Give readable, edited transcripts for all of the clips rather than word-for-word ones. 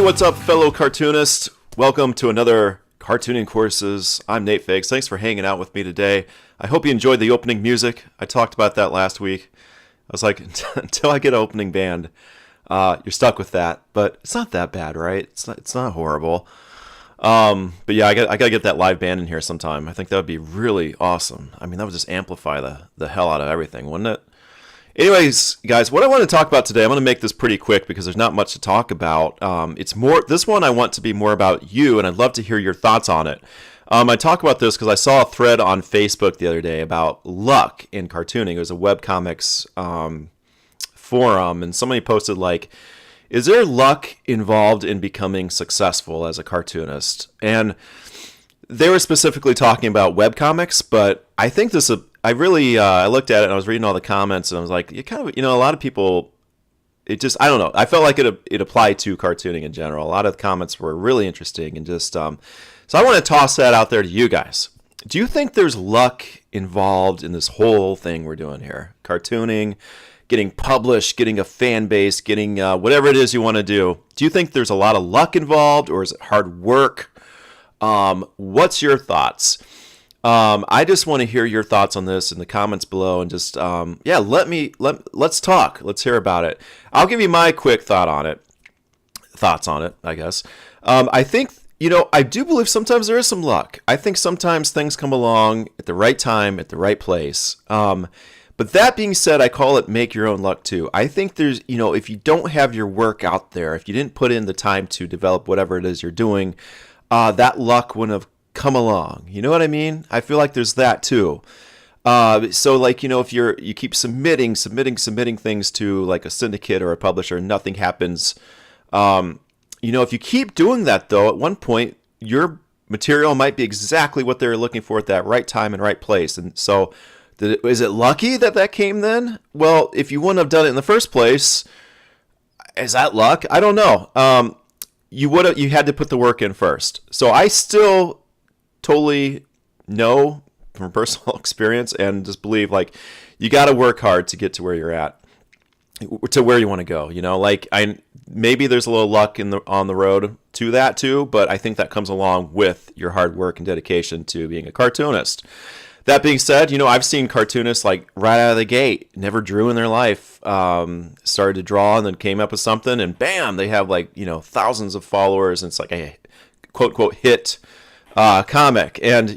what's up, fellow cartoonists? Welcome to another Cartooning Courses. I'm Nate Fakes. Thanks for hanging out with me today. I hope you enjoyed the opening music. I talked about that last week. I was like, until I get an opening band, you're stuck with that. But it's not that bad, right? It's not horrible. But yeah, I gotta get that live band in here sometime. I think that would be really awesome. I mean, that would just amplify the hell out of everything, wouldn't it? Anyways, guys, what I want to talk about today, I'm going to make this pretty quick because there's not much to talk about. This one I want to be more about you, and I'd love to hear your thoughts on it. I talk about this because I saw a thread on Facebook the other day about luck in cartooning. It was a webcomics forum, and somebody posted, like, is there luck involved in becoming successful as a cartoonist? And they were specifically talking about webcomics, but I think I looked at it and I was reading all the comments and I was like, a lot of people, I don't know. I felt like it applied to cartooning in general. A lot of the comments were really interesting and so I want to toss that out there to you guys. Do you think there's luck involved in this whole thing we're doing here? Cartooning, getting published, getting a fan base, getting whatever it is you want to do. Do you think there's a lot of luck involved or is it hard work? What's your thoughts? I just want to hear your thoughts on this in the comments below and just, let's talk. Let's hear about it. I'll give you my quick thoughts on it, I guess. I think, I do believe sometimes there is some luck. I think sometimes things come along at the right time, at the right place. But that being said, I call it make your own luck too. I think there's, if you don't have your work out there, if you didn't put in the time to develop whatever it is you're doing, that luck wouldn't have come along. You know what I mean? I feel like there's that too. So like, if you keep submitting things to like a syndicate or a publisher and nothing happens, if you keep doing that though, at one point your material might be exactly what they're looking for at that right time and right place. And so is it lucky that came then? Well, if you wouldn't have done it in the first place, is that luck? I don't know. You had to put the work in first. So I still totally know from personal experience and just believe like you got to work hard to get to where you're at, to where you want to go. Maybe there's a little luck on the road to that too, but I think that comes along with your hard work and dedication to being a cartoonist. That being said, I've seen cartoonists like right out of the gate, never drew in their life, started to draw and then came up with something and bam, they have like, thousands of followers and it's like a quote, unquote hit comic. And,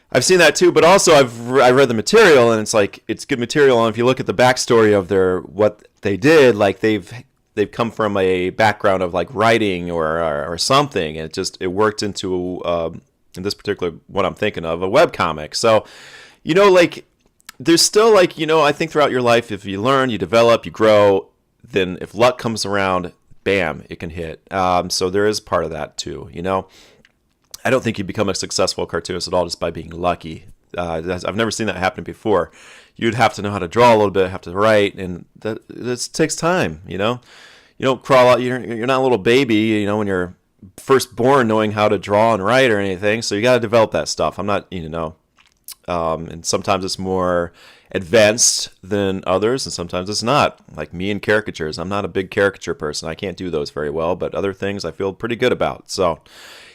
I've seen that too, but also I read the material and it's like, it's good material. And if you look at the backstory of what they did, like they've come from a background of like writing or something. And it worked into, in this particular what I'm thinking of, a webcomic. So, there's still like, I think throughout your life, if you learn, you develop, you grow, then if luck comes around, bam, it can hit. So there is part of that too, I don't think you become a successful cartoonist at all just by being lucky. I've never seen that happen before. You'd have to know how to draw a little bit, have to write, and this takes time, You don't crawl out, you're not a little baby, when you're first born knowing how to draw and write or anything, so you got to develop that stuff. I'm not, and sometimes it's more advanced than others, and sometimes it's not. Like me and caricatures, I'm not a big caricature person. I can't do those very well, but other things I feel pretty good about. So,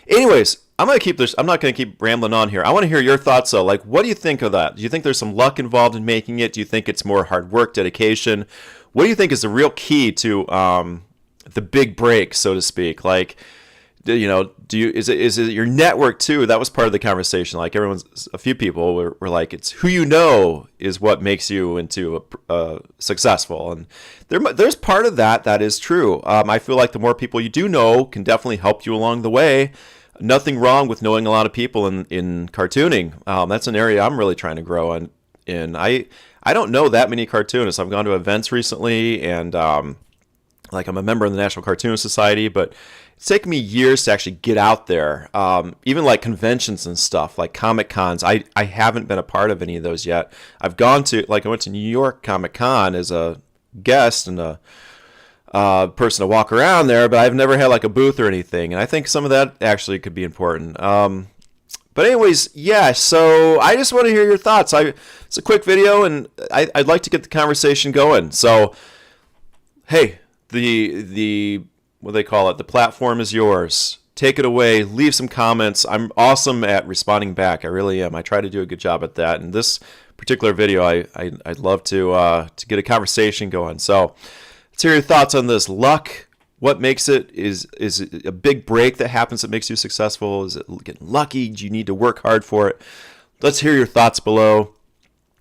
anyways, I'm not going to keep rambling on here. I want to hear your thoughts though. Like, what do you think of that? Do you think there's some luck involved in making it? Do you think it's more hard work, dedication? What do you think is the real key to the big break, so to speak? Like, is it your network too? That was part of the conversation. Like a few people were like, it's who is what makes you into successful. And there's part of that is true. I feel like the more people you do know can definitely help you along the way. Nothing wrong with knowing a lot of people in cartooning. That's an area I'm really trying to grow in. I don't know that many cartoonists. I've gone to events recently and like I'm a member of the National Cartoonist Society, but it's taken me years to actually get out there. Even like conventions and stuff, like Comic Cons. I haven't been a part of any of those yet. I went to New York Comic Con as a guest and a person to walk around there, but I've never had like a booth or anything. And I think some of that actually could be important. But anyways, yeah, so I just want to hear your thoughts. It's a quick video, and I'd like to get the conversation going. So, hey, the what do they call it? The platform is yours. Take it away. Leave some comments. I'm awesome at responding back. I really am. I try to do a good job at that. And this particular video, I'd love to get a conversation going. So let's hear your thoughts on this. Luck. What makes it? Is it a big break that happens that makes you successful? Is it getting lucky? Do you need to work hard for it? Let's hear your thoughts below.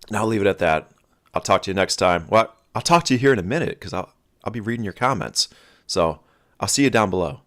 And I'll leave it at that. I'll talk to you next time. Well, I'll talk to you here in a minute because I'll be reading your comments. So I'll see you down below.